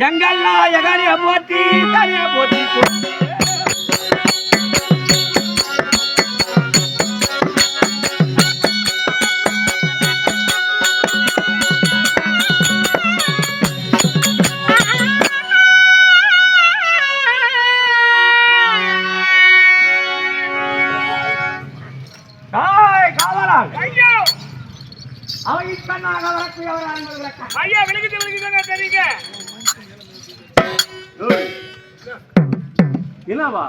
எங்கள் நாயகனை போற்றி தனிய போற்றி ஐயா விழுகுது தெரியுங்க. என்னவா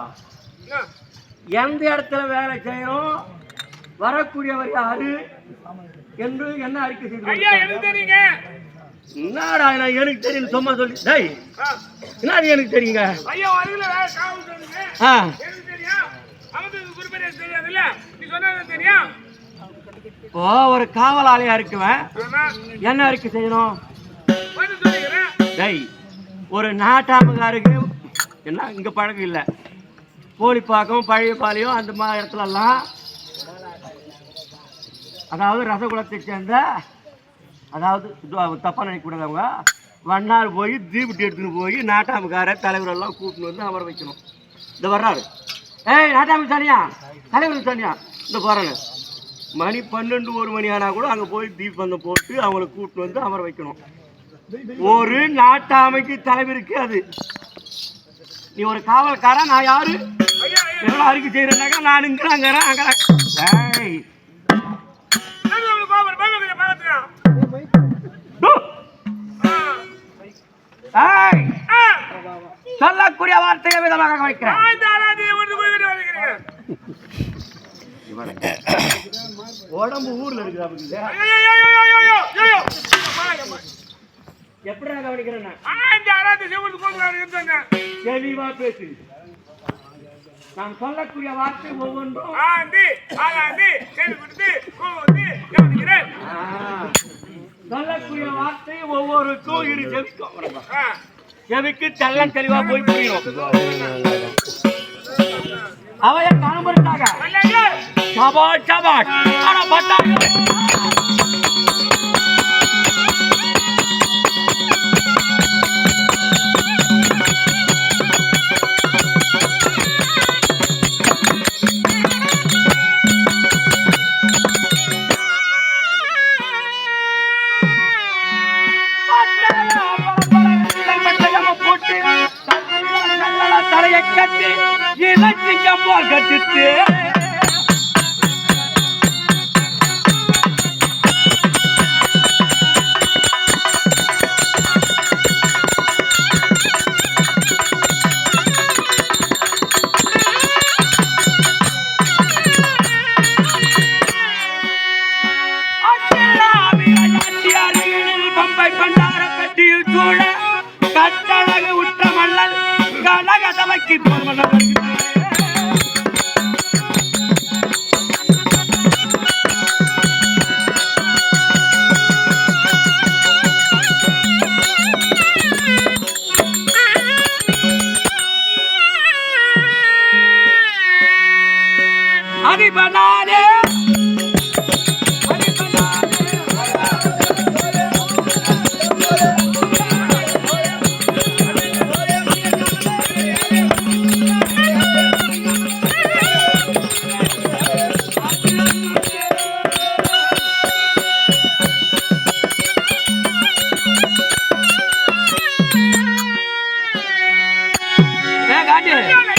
எந்த இடத்துல வேலை செய்யணும் வரக்கூடியவர் யாரு என்று என்ன அறிக்கை தெரியுங்க. என்னடா எனக்கு தெரியும் சும்மா சொல்லி டேய் என்ன எனக்கு தெரியுங்க. இப்போ ஒரு காவலாளியா இருக்குவேன் என்ன அறிக்கை செய்யணும். டேய் ஒரு நாட்டாமக்காருக்கு என்ன இங்க பழக்கம் இல்லை கோழிப்பாக்கம் பழைய பாளையம் அந்த மாதிரி இடத்துலலாம் அதாவது ரசகுலத்தை சேர்ந்த அதாவது தப்பா நினைக்கக்கூடாதவங்க வண்ணார் போய் தீபட்டி எடுத்துன்னு போய் நாட்டாமக்கார தலைவரெல்லாம் கூப்பிட்டு வந்து அமர வைக்கணும். இந்த வர்றாரு ஏய் நாட்டாம சானியா தலைவர் சானியா இந்த போறாங்க மணி 12 1 மணி ஆனால் கூட அங்கே போய் தீபந்தம் போட்டு அவங்கள கூப்பிட்டு வந்து அமர வைக்கணும். ஒரு நாட்டாமைக்கு தலைவருக்கு அது நீ ஒரு காவல்காரன் நான் யாரு எவ்வளோ அறிக்கை செய்யறேன்னாக்கா நான் இங்கிறாங்கிறேன் அங்கே சொல்லக்கூடிய வார்த்தையை விதமாக வைக்கிறேன். உடம்பு ஊர்ல இருக்கு எப்படி கவனிக்கிறேன் தெளிவா பேசு. நான் சொல்லக்கூடிய வார்த்தை ஒவ்வொன்றும் சொல்லக்கூடிய வார்த்தை ஒவ்வொருக்கும் இரு செவிக்கும் செவிக்கு தெல்லம் தெளிவா போய் புரியும். அவைய காணப்படுத்தாங்க சபாட் சபாட் ஆனா பட்டாங்க தலையை கட்டி இலச்சிங்கம் போல் கட்டிட்டு பம்பை பண்டார பெட்டியில் சூழ கட்டழகு உற்ற மல்லல் கனகதவைக்கு அதிபனாலே காட்டு